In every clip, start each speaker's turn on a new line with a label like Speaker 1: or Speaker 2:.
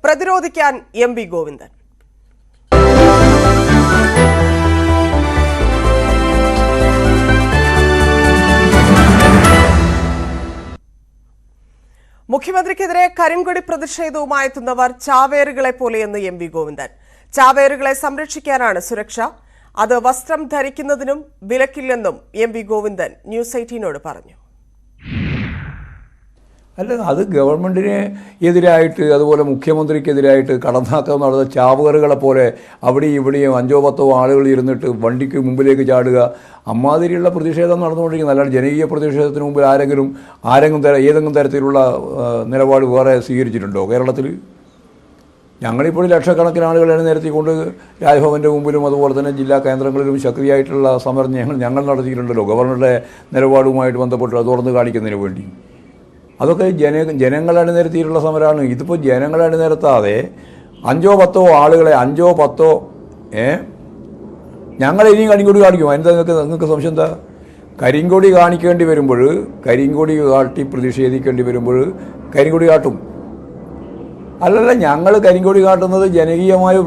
Speaker 1: പ്രതിരോധിക്കാൻ എം.വി. ഗോവിന്ദൻ. മുഖ്യമന്ത്രിക്കെതിരെ കരിങ്കൊടി പ്രതിഷേധവുമായി എത്തുന്നവർ ചാവേറുകളെ പോലെയെന്ന് എം.വി. ഗോവിന്ദൻ. ചാവേറുകളെ സംരക്ഷിക്കാനാണ് സുരക്ഷ, അത് വസ്ത്രം ധരിക്കുന്നതിനും വിലക്കില്ലെന്നും എം.വി. ഗോവിന്ദൻ ന്യൂസ് 18നോട് പറഞ്ഞു.
Speaker 2: അല്ല, അത് ഗവൺമെൻറ്റിന് എതിരായിട്ട് അതുപോലെ മുഖ്യമന്ത്രിക്കെതിരായിട്ട് കടന്നാക്കം നടന്ന ചാവുകറുകളെ പോലെ അവിടെയും ഇവിടെയും 5-10 ആളുകൾ ഇരുന്നിട്ട് വണ്ടിക്ക് മുമ്പിലേക്ക് ചാടുക, അമ്മാതിരിയുള്ള പ്രതിഷേധം നടന്നുകൊണ്ടിരിക്കുന്നത്. അല്ലാണ്ട് ജനകീയ പ്രതിഷേധത്തിന് മുമ്പിൽ ഏതെങ്കിലും തരത്തിലുള്ള നിലപാട് വേറെ സ്വീകരിച്ചിട്ടുണ്ടോ കേരളത്തിൽ? ഞങ്ങളിപ്പോൾ ലക്ഷക്കണക്കിന് ആളുകൾ എഴുന്നേരത്തിക്കൊണ്ട് രാജ്ഭവൻ്റെ മുമ്പിലും അതുപോലെ തന്നെ ജില്ലാ കേന്ദ്രങ്ങളിലും ശക്തിയായിട്ടുള്ള സമരം ഞങ്ങൾ നടത്തിയിട്ടുണ്ടല്ലോ, ഗവർണറുടെ നിലപാടുമായിട്ട് ബന്ധപ്പെട്ട് അത് തുറന്നു കാണിക്കുന്നതിന് വേണ്ടി. അതൊക്കെ ജനങ്ങൾ അണിനിരത്തിയിട്ടുള്ള സമരമാണ്. ഇതിപ്പോൾ ജനങ്ങൾ അണിനിരത്താതെ 5-10 ആളുകളെ 5-10 ഞങ്ങൾ ഇനിയും കരിങ്കൊടി കാണിക്കും. അതിൻ്റെ നിങ്ങൾക്ക് സംശയം എന്താ? കരിങ്കൊടി കാണിക്കേണ്ടി വരുമ്പോൾ, കരിങ്കൊടി കാട്ടി പ്രതിഷേധിക്കേണ്ടി വരുമ്പോൾ കരിങ്കൊടി കാട്ടും. അല്ലല്ല, ഞങ്ങൾ കരിങ്കൊടി കാട്ടുന്നത് ജനകീയമായ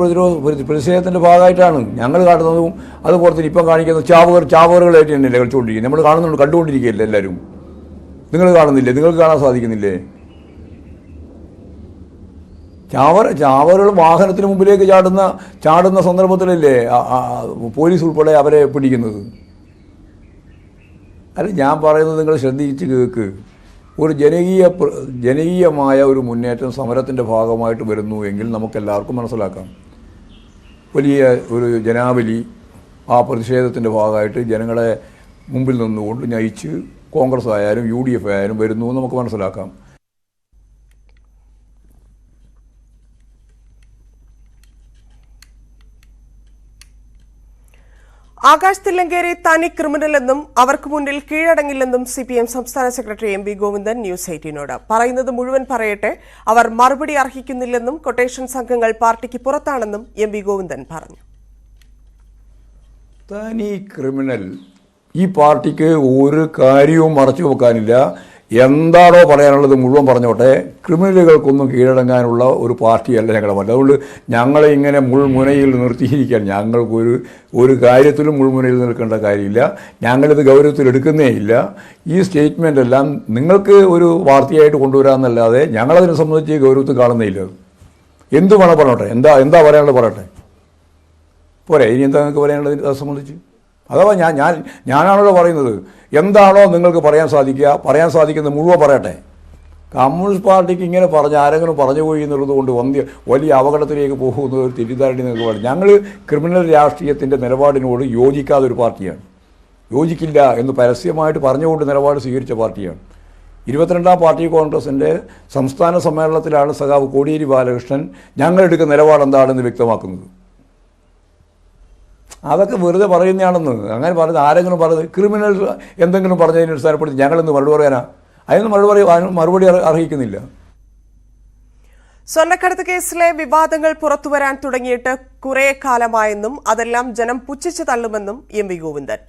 Speaker 2: പ്രതിഷേധത്തിൻ്റെ ഭാഗമായിട്ടാണ് ഞങ്ങൾ കാട്ടുന്നതും. അതുപോലെ തന്നെ ഇപ്പം കാണിക്കുന്നത് ചാവുകറുകളായിട്ട് തന്നെയല്ലേ കളിച്ചുകൊണ്ടിരിക്കുന്നത്. നമ്മൾ കണ്ടുകൊണ്ടിരിക്കുകയല്ലേ എല്ലാവരും. നിങ്ങൾ കാണുന്നില്ലേ? നിങ്ങൾക്ക് കാണാൻ സാധിക്കുന്നില്ലേ? ചാവറുകൾ വാഹനത്തിന് മുമ്പിലേക്ക് ചാടുന്ന സന്ദർഭത്തിലല്ലേ പോലീസ് ഉൾപ്പെടെ അവരെ പിടിക്കുന്നത്. അല്ല, ഞാൻ പറയുന്നത് നിങ്ങൾ ശ്രദ്ധിച്ച് കേൾക്ക്. ഒരു ജനകീയമായ ഒരു മുന്നേറ്റം സമരത്തിൻ്റെ ഭാഗമായിട്ട് വരുന്നു എങ്കിൽ നമുക്കെല്ലാവർക്കും മനസ്സിലാക്കാം. വലിയ ഒരു ജനാവലി ആ പ്രതിഷേധത്തിൻ്റെ ഭാഗമായിട്ട് ജനങ്ങളെ മുമ്പിൽ നിന്നുകൊണ്ട് നയിച്ച് കോൺഗ്രസ് ആയാലും UDF ആയാലും വരുന്നു നമുക്ക് മനസ്സിലാക്കാം.
Speaker 1: ആകാശ് തില്ലങ്കേരി തനി ക്രിമിനലെന്നും അവർക്ക് മുന്നിൽ കീഴടങ്ങില്ലെന്നും CPM സംസ്ഥാന സെക്രട്ടറി എം.വി. ഗോവിന്ദൻ ന്യൂസ് 18നോട്. പറയുന്നത് മുഴുവൻ പറയട്ടെ, അവർ മറുപടി അർഹിക്കുന്നില്ലെന്നും കൊട്ടേഷൻ സംഘങ്ങൾ പാർട്ടിക്ക് പുറത്താണെന്നും എം.വി. ഗോവിന്ദൻ പറഞ്ഞു.
Speaker 2: തനി ക്രിമിനൽ ഈ പാർട്ടിക്ക് ഒരു കാര്യവും മറച്ചു വെക്കാനില്ല. എന്താണോ പറയാനുള്ളത് മുഴുവൻ പറഞ്ഞോട്ടെ. ക്രിമിനലുകൾക്കൊന്നും കീഴടങ്ങാനുള്ള ഒരു പാർട്ടിയല്ല ഞങ്ങളുടെ പാർട്ടി. അതുകൊണ്ട് ഞങ്ങളെ ഇങ്ങനെ മുൾമുനയിൽ നിർത്തിയിരിക്കാൻ ഒരു കാര്യത്തിലും മുൾമുനയിൽ നിൽക്കേണ്ട കാര്യമില്ല. ഞങ്ങളിത് ഗൗരവത്തിൽ എടുക്കുന്നേ ഇല്ല. ഈ സ്റ്റേറ്റ്മെൻ്റ് എല്ലാം നിങ്ങൾക്ക് ഒരു വാർത്തയായിട്ട് കൊണ്ടുവരാമെന്നല്ലാതെ ഞങ്ങളതിനെ സംബന്ധിച്ച് ഗൗരവത്തിൽ കാണുന്നേ ഇല്ല. എന്ത് വേണം പറഞ്ഞോട്ടെ, എന്താ പറയാനുള്ളത് പറയട്ടെ, പോരെ? ഇനി എന്താ നിങ്ങൾക്ക് പറയാനുള്ളത് അത് സംബന്ധിച്ച്? അഥവാ ഞാനാണല്ലോ പറയുന്നത്. എന്താണോ നിങ്ങൾക്ക് പറയാൻ സാധിക്കുന്നത് മുഴുവൻ പറയട്ടെ. കമ്മ്യൂണിസ്റ്റ് പാർട്ടിക്ക് ഇങ്ങനെ ആരെങ്കിലും പറഞ്ഞു പോയി എന്നുള്ളത് കൊണ്ട് വലിയ അപകടത്തിലേക്ക് പോകുന്ന ഒരു തെറ്റിദ്ധാരണ നിങ്ങൾക്ക് പാടില്ല. ഞങ്ങൾ ക്രിമിനൽ രാഷ്ട്രീയത്തിൻ്റെ നിലപാടിനോട് യോജിക്കാതെ ഒരു പാർട്ടിയാണ്. യോജിക്കില്ല എന്ന് പരസ്യമായിട്ട് പറഞ്ഞുകൊണ്ട് നിലപാട് സ്വീകരിച്ച പാർട്ടിയാണ്. 22ാം പാർട്ടി കോൺഗ്രസിൻ്റെ സംസ്ഥാന സമ്മേളനത്തിലാണ് സഖാവ് കോടിയേരി ബാലകൃഷ്ണൻ ഞങ്ങളെടുക്കുന്ന നിലപാട് എന്താണെന്ന് വ്യക്തമാക്കുന്നത്. അതൊക്കെ വെറുതെ പറയുന്നതാണെന്ന് അങ്ങനെ പറഞ്ഞത് ആരെങ്കിലും പറഞ്ഞത് ക്രിമിനൽ എന്തെങ്കിലും പറഞ്ഞതിനെ അടിസ്ഥാനപ്പെടുത്തി ഞങ്ങളെന്ന് മറുപടി പറയാനാ? അതിനൊന്നും മറുപടി അർഹിക്കുന്നില്ല.
Speaker 1: സ്വർണ്ണക്കടത്ത് കേസിലെ വിവാദങ്ങൾ പുറത്തുവരാൻ തുടങ്ങിയിട്ട് കുറെ കാലമായെന്നും അതെല്ലാം ജനം പുച്ഛിച്ചു തള്ളുമെന്നും എം.വി. ഗോവിന്ദൻ.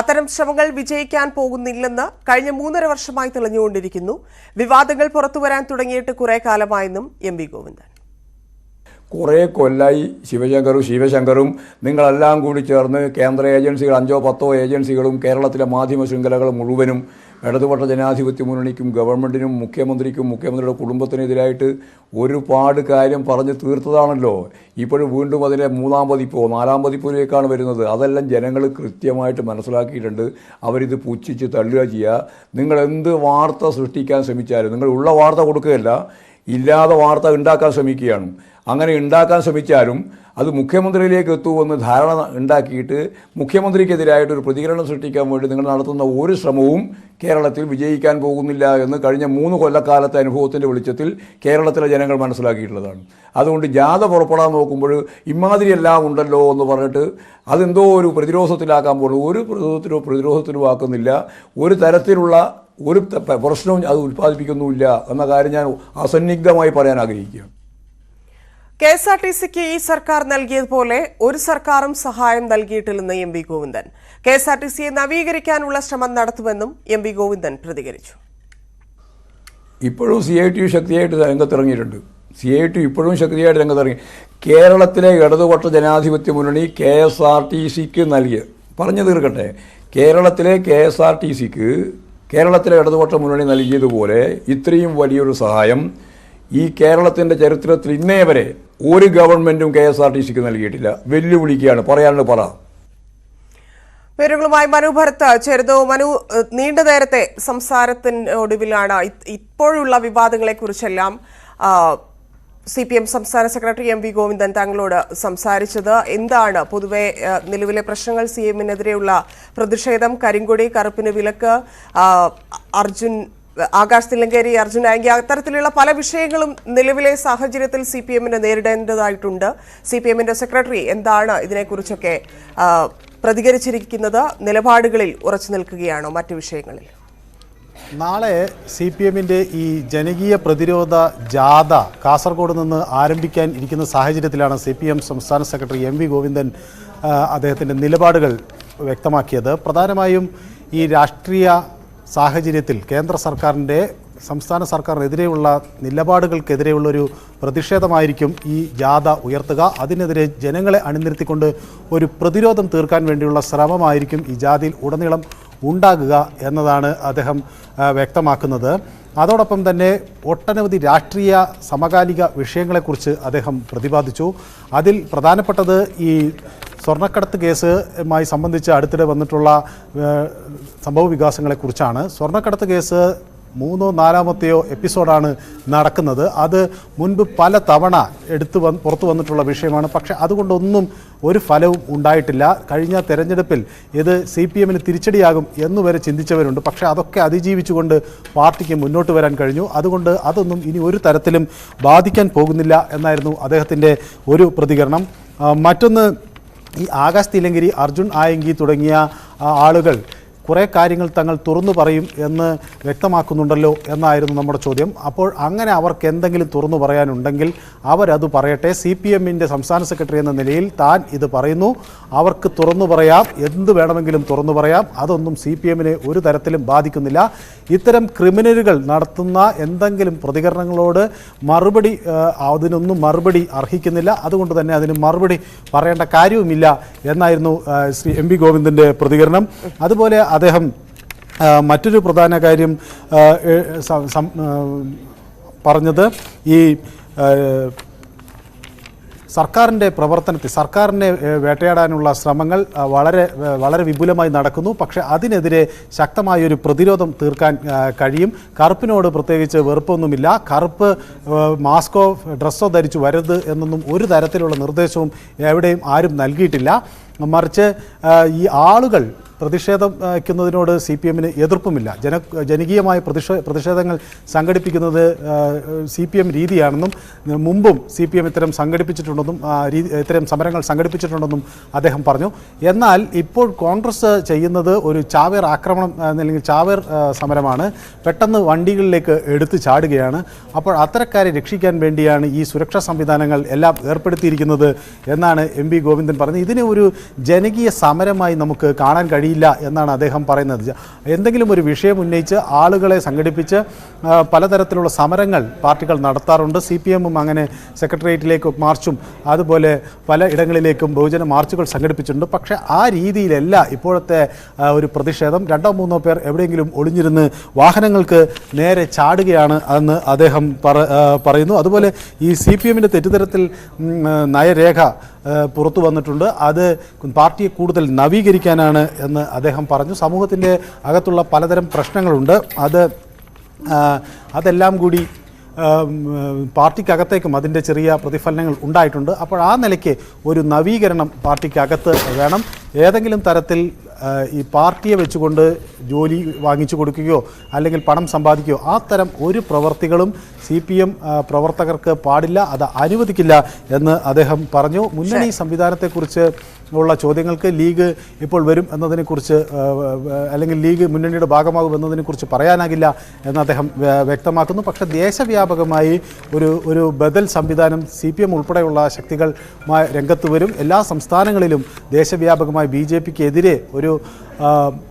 Speaker 1: അത്തരം ശ്രമങ്ങൾ വിജയിക്കാൻ പോകുന്നില്ലെന്ന് കഴിഞ്ഞ 3.5 വർഷമായി തെളിഞ്ഞുകൊണ്ടിരിക്കുന്നു. വിവാദങ്ങൾ പുറത്തുവരാൻ തുടങ്ങിയിട്ട് കുറെ കാലമായെന്നും എം.വി. ഗോവിന്ദൻ.
Speaker 2: കുറേ കൊല്ലായി ശിവശങ്കറും നിങ്ങളെല്ലാം കൂടി ചേർന്ന് കേന്ദ്ര ഏജൻസികൾ 5-10 ഏജൻസികളും കേരളത്തിലെ മാധ്യമ ശൃംഖലകൾ മുഴുവനും ഇടതുപക്ഷ ജനാധിപത്യ മുന്നണിക്കും ഗവൺമെൻറ്റിനും മുഖ്യമന്ത്രിയുടെ കുടുംബത്തിനെതിരായിട്ട് ഒരുപാട് കാര്യം പറഞ്ഞ് തീർത്തതാണല്ലോ. ഇപ്പോഴും വീണ്ടും അതിൻ്റെ 3ാം പതിപ്പോ 4ാം പതിപ്പിലേക്കാണ് വരുന്നത്. അതെല്ലാം ജനങ്ങൾ കൃത്യമായിട്ട് മനസ്സിലാക്കിയിട്ടുണ്ട്. അവരിത് പുച്ഛിച്ച് തള്ളുക ചെയ്യുക. നിങ്ങളെന്ത് വാർത്ത സൃഷ്ടിക്കാൻ ശ്രമിച്ചാലും നിങ്ങൾ ഉള്ള വാർത്ത കൊടുക്കുകയല്ല, ഇല്ലാതെ വാർത്ത ഉണ്ടാക്കാൻ ശ്രമിക്കുകയാണ്. അങ്ങനെ ഉണ്ടാക്കാൻ ശ്രമിച്ചാലും അത് മുഖ്യമന്ത്രിയിലേക്ക് എത്തുമെന്ന് ധാരണ ഉണ്ടാക്കിയിട്ട് മുഖ്യമന്ത്രിക്കെതിരായിട്ടൊരു പ്രതികരണം സൃഷ്ടിക്കാൻ വേണ്ടി നിങ്ങൾ നടത്തുന്ന ഒരു ശ്രമവും കേരളത്തിൽ വിജയിക്കാൻ പോകുന്നില്ല എന്ന് കഴിഞ്ഞ 3 കൊല്ലക്കാലത്തെ അനുഭവത്തിൻ്റെ വെളിച്ചത്തിൽ കേരളത്തിലെ ജനങ്ങൾ മനസ്സിലാക്കിയിട്ടുള്ളതാണ്. അതുകൊണ്ട് ജാഥ പുറപ്പെടാൻ നോക്കുമ്പോൾ ഇമാതിരിയെല്ലാം ഉണ്ടല്ലോ എന്ന് പറഞ്ഞിട്ട് അതെന്തോ ഒരു പ്രതിരോധത്തിലാക്കാൻ പോകുന്നു. ഒരു പ്രതിരോധത്തിലും ആക്കുന്നില്ല. ഒരു തരത്തിലുള്ള ഒരു പ്രശ്നവും അത് ഉൽപ്പാദിപ്പിക്കുന്നുമില്ല എന്ന കാര്യം ഞാൻ അസന്നിഗ്ധമായി പറയാൻ ആഗ്രഹിക്കുകയാണ്.
Speaker 1: കെഎസ്ആർടിസിക്ക് ഈ സർക്കാർ നൽകിയതുപോലെ ഒരു സർക്കാരും സഹായം നൽകിയിട്ടില്ലെന്ന് എം.വി. ഗോവിന്ദൻ. കെഎസ്ആർടിസിയെ നവീകരിക്കാനുള്ള ശ്രമം നടത്തുമെന്നും എം.വി. ഗോവിന്ദൻ പ്രതികരിച്ചു.
Speaker 2: ഇപ്പോഴും CITU ശക്തിയായിട്ട് രംഗത്തിറങ്ങിയിട്ടുണ്ട്. CIT ഇപ്പോഴും ശക്തിയായിട്ട് രംഗത്തിറങ്ങി. കേരളത്തിലെ ഇടതുപക്ഷ ജനാധിപത്യ മുന്നണി KSRTCക്ക് നൽകിയ, പറഞ്ഞു തീർക്കട്ടെ, കേരളത്തിലെ KSRTCക്ക് കേരളത്തിലെ ഇടതുപക്ഷ മുന്നണി നൽകിയതുപോലെ ഇത്രയും വലിയൊരു സഹായം ഈ കേരളത്തിൻ്റെ ചരിത്രത്തിൽ ഇന്നേ വരെ ഒരു ഗവൺമെൻറ്റും KSRTCക്ക് നൽകിയിട്ടില്ല. വെല്ലുവിളിക്കുകയാണ്, പറയാനുള്ള പറ.
Speaker 1: പേരുകളുമായി മനു ഭരത് ചേരുന്നു. മനു, നീണ്ട നേരത്തെ സംസാരത്തിനൊടുവിലാണ് ഇപ്പോഴുള്ള വിവാദങ്ങളെ കുറിച്ചെല്ലാം CPM സംസ്ഥാന സെക്രട്ടറി MV ഗോവിന്ദൻ താങ്കളോട് സംസാരിച്ചത്. എന്താണ് പൊതുവെ നിലവിലെ പ്രശ്നങ്ങൾ? CM-നെതിരെയുള്ള പ്രതിഷേധം, കരിങ്കൊടി, കറുപ്പിന് വിലക്ക്, ആകാശ് തില്ലങ്കേരി, അർജുൻ ആങ്കി, അത്തരത്തിലുള്ള പല വിഷയങ്ങളും നിലവിലെ സാഹചര്യത്തിൽ CPM-ന് നേരിടേണ്ടതായിട്ടുണ്ട്. CPM-ന്റെ സെക്രട്ടറി എന്താണ് ഇതിനെക്കുറിച്ചൊക്കെ പ്രതികരിച്ചിരിക്കുന്നത്? നിലപാടുകളിൽ ഉറച്ചു നിൽക്കുകയാണോ മറ്റു വിഷയങ്ങളിൽ?
Speaker 3: നാളെ CPM-ന്റെ ഈ ജനകീയ പ്രതിരോധ ജാഥ കാസർഗോഡ് നിന്ന് ആരംഭിക്കാൻ ഇരിക്കുന്ന സാഹചര്യത്തിലാണ് CPM സംസ്ഥാന സെക്രട്ടറി MV ഗോവിന്ദൻ അദ്ദേഹത്തിൻ്റെ നിലപാടുകൾ വ്യക്തമാക്കിയത്. പ്രധാനമായും ഈ രാഷ്ട്രീയ സാഹചര്യത്തിൽ കേന്ദ്ര സർക്കാരിൻ്റെ സംസ്ഥാന സർക്കാരിനെതിരെയുള്ള നിലപാടുകൾക്കെതിരെയുള്ളൊരു പ്രതിഷേധമായിരിക്കും ഈ ജാഥ ഉയർത്തുക. അതിനെതിരെ ജനങ്ങളെ അണിനിരത്തിക്കൊണ്ട് ഒരു പ്രതിരോധം തീർക്കാൻ വേണ്ടിയുള്ള ശ്രമമായിരിക്കും ഈ ജാഥയിൽ ഉടനീളം ഉണ്ടാകുക എന്നതാണ് അദ്ദേഹം വ്യക്തമാക്കുന്നത്. അതോടൊപ്പം തന്നെ ഒട്ടനവധി രാഷ്ട്രീയ സമകാലിക വിഷയങ്ങളെക്കുറിച്ച് അദ്ദേഹം പ്രതിപാദിച്ചു. അതിൽ പ്രധാനപ്പെട്ടത് ഈ സ്വർണ്ണക്കടത്ത് കേസുമായി സംബന്ധിച്ച് അടുത്തിടെ വന്നിട്ടുള്ള സംഭവ വികാസങ്ങളെക്കുറിച്ചാണ്. സ്വർണ്ണക്കടത്ത് കേസ് 3-ോ 4-മത്തെയോ എപ്പിസോഡാണ് നടക്കുന്നത്. അത് മുൻപ് പല തവണ പുറത്തു വന്നിട്ടുള്ള വിഷയമാണ്. പക്ഷേ അതുകൊണ്ടൊന്നും ഒരു ഫലവും ഉണ്ടായിട്ടില്ല. കഴിഞ്ഞ തെരഞ്ഞെടുപ്പിൽ ഇത് CPM-ന് തിരിച്ചടിയാകും എന്നുവരെ ചിന്തിച്ചവരുണ്ട്. പക്ഷേ അതൊക്കെ അതിജീവിച്ചുകൊണ്ട് പാർട്ടിക്ക് മുന്നോട്ട് വരാൻ കഴിഞ്ഞു. അതുകൊണ്ട് അതൊന്നും ഇനി ഒരു തരത്തിലും ബാധിക്കാൻ പോകുന്നില്ല എന്നായിരുന്നു അദ്ദേഹത്തിൻ്റെ ഒരു പ്രതികരണം. മറ്റൊന്ന്, ഈ ആകാശ് തില്ലങ്കേരി, അർജുൻ ആയങ്കി തുടങ്ങിയ ആളുകൾ കുറേ കാര്യങ്ങൾ തങ്ങൾ തുറന്നു പറയും എന്ന് വ്യക്തമാക്കുന്നുണ്ടല്ലോ എന്നായിരുന്നു നമ്മുടെ ചോദ്യം. അപ്പോൾ അങ്ങനെ അവർക്ക് എന്തെങ്കിലും തുറന്നു പറയാനുണ്ടെങ്കിൽ അവരത് പറയട്ടെ. CPM-ന്റെ സംസ്ഥാന സെക്രട്ടറി എന്ന നിലയിൽ താൻ ഇത് പറയുന്നു. അവർക്ക് തുറന്നു പറയാം, എന്ത് വേണമെങ്കിലും തുറന്നു പറയാം. അതൊന്നും CPM-നെ ഒരു തരത്തിലും ബാധിക്കുന്നില്ല. ഇത്തരം ക്രിമിനലുകൾ നടത്തുന്ന എന്തെങ്കിലും പ്രതികരണങ്ങളോട് അതിനൊന്നും മറുപടി അർഹിക്കുന്നില്ല. അതുകൊണ്ട് തന്നെ അതിന് മറുപടി പറയേണ്ട കാര്യവുമില്ല എന്നായിരുന്നു ശ്രീ MV ഗോവിന്ദൻ്റെ പ്രതികരണം. അതുപോലെ അദ്ദേഹം മറ്റൊരു പ്രധാന കാര്യം പറഞ്ഞത് ഈ സർക്കാരിൻ്റെ പ്രവർത്തനത്തിൽ സർക്കാരിനെ വേട്ടയാടാനുള്ള ശ്രമങ്ങൾ വളരെ വിപുലമായി നടക്കുന്നു. പക്ഷേ അതിനെതിരെ ശക്തമായൊരു പ്രതിരോധം തീർക്കാൻ കഴിയും. കറുപ്പിനോട് പ്രത്യേകിച്ച് വെറുപ്പൊന്നുമില്ല. കറുപ്പ് മാസ്കോ ഡ്രസ്സോ ധരിച്ചു വരരുത് എന്നൊന്നും ഒരു തരത്തിലുള്ള നിർദ്ദേശവും എവിടെയും ആരും നൽകിയിട്ടില്ല. മറിച്ച് ഈ ആളുകൾ പ്രതിഷേധിക്കുന്നതിനോട് CPM-ന് എതിർപ്പുമില്ല. ജനകീയമായ പ്രതിഷേധങ്ങൾ സംഘടിപ്പിക്കുന്നത് CPM രീതിയാണെന്നും മുമ്പും CPM ഇത്തരം സംഘടിപ്പിച്ചിട്ടുണ്ടെന്നും ഇത്തരം സമരങ്ങൾ സംഘടിപ്പിച്ചിട്ടുണ്ടെന്നും അദ്ദേഹം പറഞ്ഞു. എന്നാൽ ഇപ്പോൾ കോൺഗ്രസ് ചെയ്യുന്നത് ഒരു ചാവേർ ആക്രമണം അല്ലെങ്കിൽ ചാവേർ സമരമാണ്. പെട്ടെന്ന് വണ്ടികളിലേക്ക് എടുത്തു ചാടുകയാണ്. അപ്പോൾ അത്തരക്കാരെ രക്ഷിക്കാൻ വേണ്ടിയാണ് ഈ സുരക്ഷാ സംവിധാനങ്ങൾ എല്ലാം ഏർപ്പെടുത്തിയിരിക്കുന്നത് എന്നാണ് MV ഗോവിന്ദൻ പറഞ്ഞത്. ഇതിനെ ഒരു ജനകീയ സമരമായി നമുക്ക് കാണാൻ കഴിയില്ല എന്നാണ് അദ്ദേഹം പറയുന്നത്. എന്തെങ്കിലും ഒരു വിഷയം ഉന്നയിച്ച് ആളുകളെ സംഘടിപ്പിച്ച് പലതരത്തിലുള്ള സമരങ്ങൾ പാർട്ടികൾ നടത്താറുണ്ട്. CPM-ഉം അങ്ങനെ സെക്രട്ടേറിയറ്റിലേക്ക് മാർച്ചും അതുപോലെ പല ഇടങ്ങളിലേക്കും ബഹുജന മാർച്ചുകൾ സംഘടിപ്പിച്ചിട്ടുണ്ട്. പക്ഷേ ആ രീതിയിലല്ല ഇപ്പോഴത്തെ ഒരു പ്രതിഷേധം. 2-3 പേർ എവിടെയെങ്കിലും ഒളിഞ്ഞിരുന്ന് വാഹനങ്ങൾക്ക് നേരെ ചാടുകയാണ് എന്ന് അദ്ദേഹം പറയുന്നു. അതുപോലെ ഈ CPM-ൻ്റെ തെറ്റിദ്ധരത്തിൽ നയരേഖ പുറത്തു വന്നിട്ടുണ്ട്. അത് പാർട്ടിയെ കൂടുതൽ നവീകരിക്കാനാണ് എന്ന് അദ്ദേഹം പറഞ്ഞു. സമൂഹത്തിൻ്റെ അകത്തുള്ള പലതരം പ്രശ്നങ്ങളുണ്ട്. അതെല്ലാം കൂടി പാർട്ടിക്കകത്തേക്കും അതിൻ്റെ ചെറിയ പ്രതിഫലനങ്ങൾ ഉണ്ടായിട്ടുണ്ട്. അപ്പോൾ ആ നിലയ്ക്ക് ഒരു നവീകരണം പാർട്ടിക്കകത്ത് വേണം. ഏതെങ്കിലും തരത്തിൽ ഈ പാർട്ടിയെ വെച്ചുകൊണ്ട് ജോലി വാങ്ങിച്ചു കൊടുക്കുകയോ അല്ലെങ്കിൽ പണം സമ്പാദിക്കുകയോ ആ തരം ഒരു പ്രവർത്തികളും CPM പ്രവർത്തകർക്ക് പാടില്ല, അത് അനുവദിക്കില്ല എന്ന് അദ്ദേഹം പറഞ്ഞു. മുന്നണി സംവിധാനത്തെക്കുറിച്ച് ഉള്ള ചോദ്യങ്ങൾക്ക് ലീഗ് ഇപ്പോൾ വരും എന്നതിനെക്കുറിച്ച് അല്ലെങ്കിൽ ലീഗ് മുന്നണിയുടെ ഭാഗമാകും എന്നതിനെക്കുറിച്ച് പറയാനാകില്ല എന്ന് അദ്ദേഹം വ്യക്തമാക്കുന്നു. പക്ഷേ ദേശവ്യാപകമായി ഒരു ബദൽ സംവിധാനം CPM ഉൾപ്പെടെയുള്ള ശക്തികൾ രംഗത്ത് വരും. എല്ലാ സംസ്ഥാനങ്ങളിലും ദേശവ്യാപകമായി BJPക്കെതിരെ ഒരു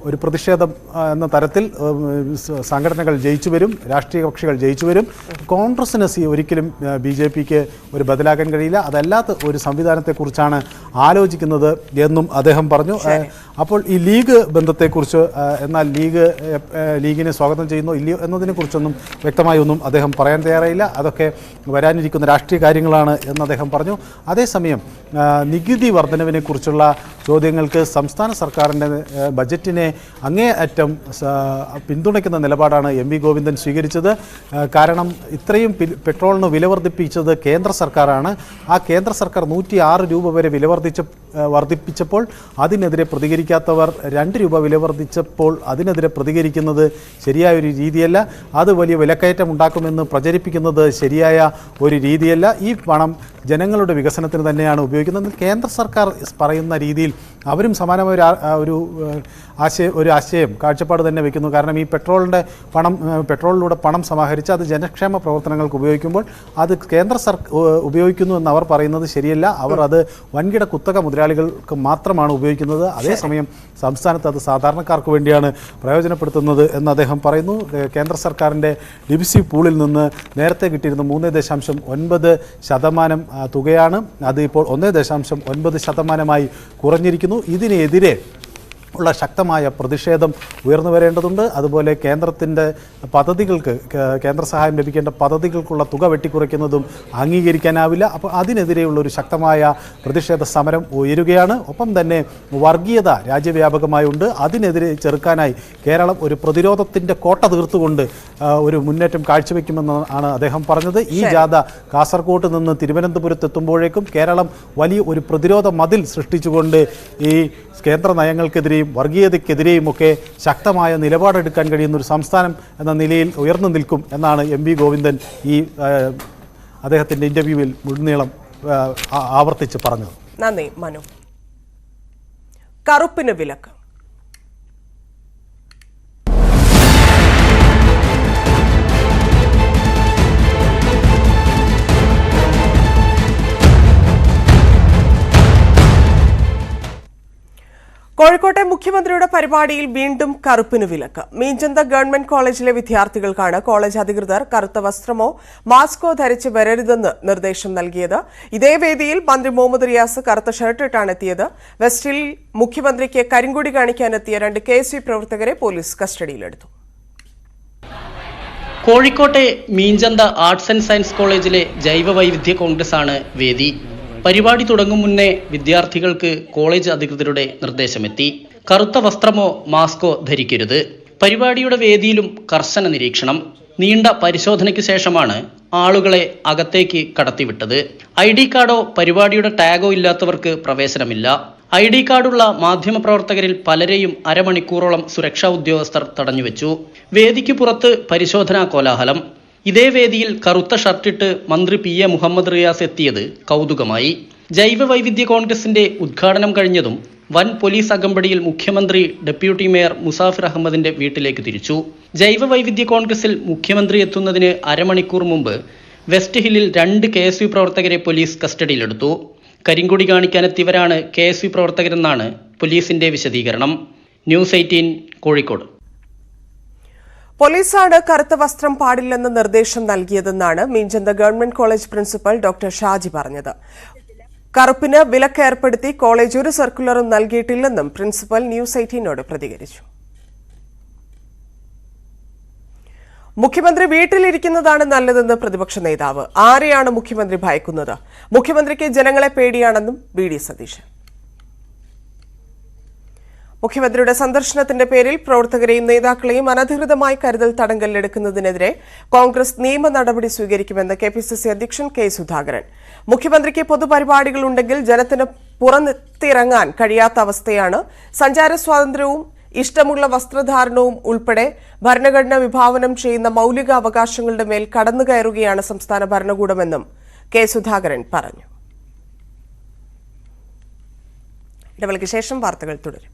Speaker 3: ഒരു പ്രതിഷേധം എന്ന തരത്തിൽ സംഘടനകൾ ജയിച്ചു വരും, രാഷ്ട്രീയ കക്ഷികൾ ജയിച്ചു വരും. കോൺഗ്രസിന് ഒരിക്കലും BJPക്ക് ഒരു ബദലാകാൻ കഴിയില്ല. അതല്ലാത്ത ഒരു സംവിധാനത്തെക്കുറിച്ചാണ് ആലോചിക്കുന്നത് എന്നും അദ്ദേഹം പറഞ്ഞു. അപ്പോൾ ഈ ലീഗ് ബന്ധത്തെക്കുറിച്ച്, എന്നാൽ ലീഗിനെ സ്വാഗതം ചെയ്യുന്നോ ഇല്ലയോ എന്നതിനെക്കുറിച്ചൊന്നും വ്യക്തമായി ഒന്നും അദ്ദേഹം പറയാൻ തയ്യാറായില്ല. അതൊക്കെ വരാനിരിക്കുന്ന രാഷ്ട്രീയ കാര്യങ്ങളാണ് എന്ന് അദ്ദേഹം പറഞ്ഞു. അതേസമയം നികുതി വർധനവിനെക്കുറിച്ചുള്ള ചോദ്യങ്ങൾക്ക് സംസ്ഥാന സർക്കാരിൻ്റെ ബജറ്റിനെ അങ്ങേയറ്റം പിന്തുണയ്ക്കുന്ന നിലപാടാണ് MV ഗോവിന്ദൻ സ്വീകരിച്ചത്. കാരണം ഇത്രയും പെട്രോളിന് വില വർദ്ധിപ്പിച്ചത് കേന്ദ്ര സർക്കാരാണ്. ആ കേന്ദ്ര സർക്കാർ 106 രൂപ വരെ വില വർദ്ധിപ്പിച്ചപ്പോൾ അതിനെതിരെ പ്രതികരിക്കാത്തവർ 2 രൂപ വില വർദ്ധിച്ചപ്പോൾ അതിനെതിരെ പ്രതികരിക്കുന്നത് ശരിയായൊരു രീതിയല്ല. അത് വലിയ വിലക്കയറ്റം ഉണ്ടാക്കുമെന്ന് പ്രചരിപ്പിക്കുന്നത് ശരിയായ ഒരു രീതിയല്ല. ഈ പണം ജനങ്ങളുടെ വികസനത്തിന് തന്നെയാണ് ഉപയോഗിക്കുന്നത്. കേന്ദ്ര സർക്കാർ പറയുന്ന രീതിയിൽ അവരും സമാനമായ ഒരു ആശയം കാഴ്ചപ്പാട് തന്നെ വയ്ക്കുന്നു. കാരണം ഈ പെട്രോളിലൂടെ പണം സമാഹരിച്ച് അത് ജനക്ഷേമ പ്രവർത്തനങ്ങൾക്ക് ഉപയോഗിക്കുമ്പോൾ അത് കേന്ദ്ര സർക്കാർ ഉപയോഗിക്കുന്നു എന്ന് അവർ പറയുന്നത് ശരിയല്ല. അവർ അത് വൻകിട കുത്തക മുതലാളികൾക്ക് മാത്രമാണ് ഉപയോഗിക്കുന്നത്. അതേസമയം സംസ്ഥാനത്ത് അത് സാധാരണക്കാർക്ക് വേണ്ടിയാണ് പ്രയോജനപ്പെടുത്തുന്നത് എന്ന് അദ്ദേഹം പറയുന്നു. കേന്ദ്ര സർക്കാരിൻ്റെ ഡിവിസി പൂളിൽ നിന്ന് നേരത്തെ കിട്ടിയിരുന്ന 3.9% തുകയാണ്. അത് ഇപ്പോൾ 1.9% കുറഞ്ഞിരിക്കുന്നു. ഇതിനെതിരെ ഉള്ള ശക്തമായ പ്രതിഷേധം ഉയർന്നു വരേണ്ടതുണ്ട്. അതുപോലെ കേന്ദ്രത്തിൻ്റെ പദ്ധതികൾക്ക്, കേന്ദ്ര സഹായം ലഭിക്കേണ്ട പദ്ധതികൾക്കുള്ള തുക വെട്ടിക്കുറയ്ക്കുന്നതും അംഗീകരിക്കാനാവില്ല. അപ്പോൾ അതിനെതിരെയുള്ള ഒരു ശക്തമായ പ്രതിഷേധ സമരം ഉയരുകയാണ്. ഒപ്പം തന്നെ വർഗീയത രാജ്യവ്യാപകമായി ഉണ്ട്. അതിനെതിരെ ചെറുക്കാനായി കേരളം ഒരു പ്രതിരോധത്തിൻ്റെ കോട്ട തീർത്തുകൊണ്ട് ഒരു മുന്നേറ്റം കാഴ്ചവെക്കുമെന്നാണ് അദ്ദേഹം പറഞ്ഞത്. ഈ ജാഥ കാസർഗോഡ് നിന്ന് തിരുവനന്തപുരത്ത് എത്തുമ്പോഴേക്കും കേരളം വലിയ ഒരു പ്രതിരോധ മതിൽ സൃഷ്ടിച്ചുകൊണ്ട് ഈ കേന്ദ്ര നയങ്ങൾക്കെതിരെയും വർഗീയതയ്ക്കെതിരെയും ഒക്കെ ശക്തമായ നിലപാടെടുക്കാൻ കഴിയുന്ന ഒരു സംസ്ഥാനം എന്ന നിലയിൽ ഉയർന്നു നിൽക്കും എന്നാണ് MV ഗോവിന്ദൻ ഈ അദ്ദേഹത്തിൻ്റെ ഇൻ്റർവ്യൂവിൽ മുഴുനീളം ആവർത്തിച്ച് പറഞ്ഞത്.
Speaker 1: നന്ദി മനു. കറുപ്പിന് വിലക്ക്. കോഴിക്കോട്ടെ മുഖ്യമന്ത്രിയുടെ പരിപാടിയിൽ വീണ്ടും കറുപ്പിന് വിലക്ക്. മീഞ്ചന്ത ഗവൺമെന്റ് കോളേജിലെ വിദ്യാർത്ഥികൾക്കാണ് കോളേജ് അധികൃതർ കറുത്ത വസ്ത്രമോ മാസ്കോ ധരിച്ച് വരരുതെന്ന് നിർദ്ദേശം നൽകിയത്. ഇതേ വേദിയിൽ മന്ത്രി മുഹമ്മദ് റിയാസ് കറുത്ത ഷർട്ടിട്ടാണ് എത്തിയത്. വെസ്റ്റിൽ മുഖ്യമന്ത്രിക്ക് കരിങ്കൊടി കാണിക്കാനെത്തിയ 2 KSU പ്രവർത്തകരെ പോലീസ് കസ്റ്റഡിയിലെടുത്തു.
Speaker 4: കോഴിക്കോട്ടെ മീഞ്ചന്ത ആർട്സ് ആൻഡ് സയൻസ് കോളേജിലെ ജൈവ വൈവിധ്യ കോൺഗ്രസ് ആണ് വേദി. പരിപാടി തുടങ്ങും മുന്നേ വിദ്യാർത്ഥികൾക്ക് കോളേജ് അധികൃതരുടെ നിർദ്ദേശമെത്തി. കറുത്ത വസ്ത്രമോ മാസ്കോ ധരിക്കരുത്. പരിപാടിയുടെ വേദിയിലും കർശന നിരീക്ഷണം. നീണ്ട പരിശോധനയ്ക്ക് ശേഷമാണ് ആളുകളെ അകത്തേക്ക് കടത്തിവിട്ടത്. ID കാർഡോ പരിപാടിയുടെ ടാഗോ ഇല്ലാത്തവർക്ക് പ്രവേശനമില്ല. ID കാർഡുള്ള മാധ്യമപ്രവർത്തകരിൽ പലരെയും അരമണിക്കൂറോളം സുരക്ഷാ ഉദ്യോഗസ്ഥർ തടഞ്ഞുവെച്ചു. വേദിക്ക് പുറത്ത് പരിശോധനാ കോലാഹലം. ഇതേ വേദിയിൽ കറുത്ത ഷർട്ടിട്ട് മന്ത്രി PA മുഹമ്മദ് റിയാസ് എത്തിയത് കൗതുകമായി. ജൈവ വൈവിധ്യ കോൺഗ്രസിന്റെ ഉദ്ഘാടനം കഴിഞ്ഞതും വൻ പോലീസ് അകമ്പടിയിൽ മുഖ്യമന്ത്രി ഡെപ്യൂട്ടി മേയർ മുസാഫിർ അഹമ്മദിന്റെ വീട്ടിലേക്ക് തിരിച്ചു. ജൈവ വൈവിധ്യ കോൺഗ്രസിൽ മുഖ്യമന്ത്രി എത്തുന്നതിന് അരമണിക്കൂർ മുമ്പ് വെസ്റ്റ് ഹില്ലിൽ 2 KSU പ്രവർത്തകരെ പോലീസ് കസ്റ്റഡിയിലെടുത്തു. കരിങ്കൊടി കാണിക്കാനെത്തിയവരാണ് KSU പ്രവർത്തകരെന്നാണ് പോലീസിന്റെ വിശദീകരണം. ന്യൂസ് 18 കോഴിക്കോട്.
Speaker 1: പോലീസാണ് കറുത്ത വസ്ത്രം പാടില്ലെന്ന് നിർദ്ദേശം നൽകിയതെന്നാണ് Meenchanda government college principal doctor Shaji പറഞ്ഞത്. കറുപ്പിന് വിലക്ക് ഏർപ്പെടുത്തി കോളേജ് ഒരു സർക്കുലറും നൽകിയിട്ടില്ലെന്നും പ്രിൻസിപ്പൽ ന്യൂസ് 18നോട് പ്രതികരിച്ചു. മുഖ്യമന്ത്രി വീട്ടിലിരിക്കുന്നതാണ് നല്ലതെന്ന് പ്രതിപക്ഷ നേതാവ്. ആരെയാണ് മുഖ്യമന്ത്രി ഭയക്കുന്നത്? മുഖ്യമന്ത്രിക്ക് ജനങ്ങളെ പേടിയാണെന്നും VD സതീശൻ. മുഖ്യമന്ത്രിയുടെ സന്ദർശനത്തിന്റെ പേരിൽ പ്രവർത്തകരെയും നേതാക്കളെയും അനധികൃതമായി കരുതൽ തടങ്കലിലെടുക്കുന്നതിനെതിരെ കോൺഗ്രസ് നിയമ നടപടി സ്വീകരിക്കുമെന്ന് KPCC അധ്യക്ഷൻ K സുധാകരൻ. മുഖ്യമന്ത്രിക്ക് പൊതുപരിപാടികളുണ്ടെങ്കിൽ ജനത്തിന് പുറത്തിറങ്ങാൻ കഴിയാത്ത അവസ്ഥയാണ്. സഞ്ചാര സ്വാതന്ത്ര്യവും ഇഷ്ടമുള്ള വസ്ത്രധാരണവും ഉൾപ്പെടെ ഭരണഘടന വിഭാവനം ചെയ്യുന്ന മൌലിക അവകാശങ്ങളുടെ മേൽ കടന്നുകയറുകയാണ് സംസ്ഥാന ഭരണകൂടമെന്നും K സുധാകരൻ പറഞ്ഞു. ഇടവേളയ്ക്ക് ശേഷം വാർത്തകൾ തുടരും.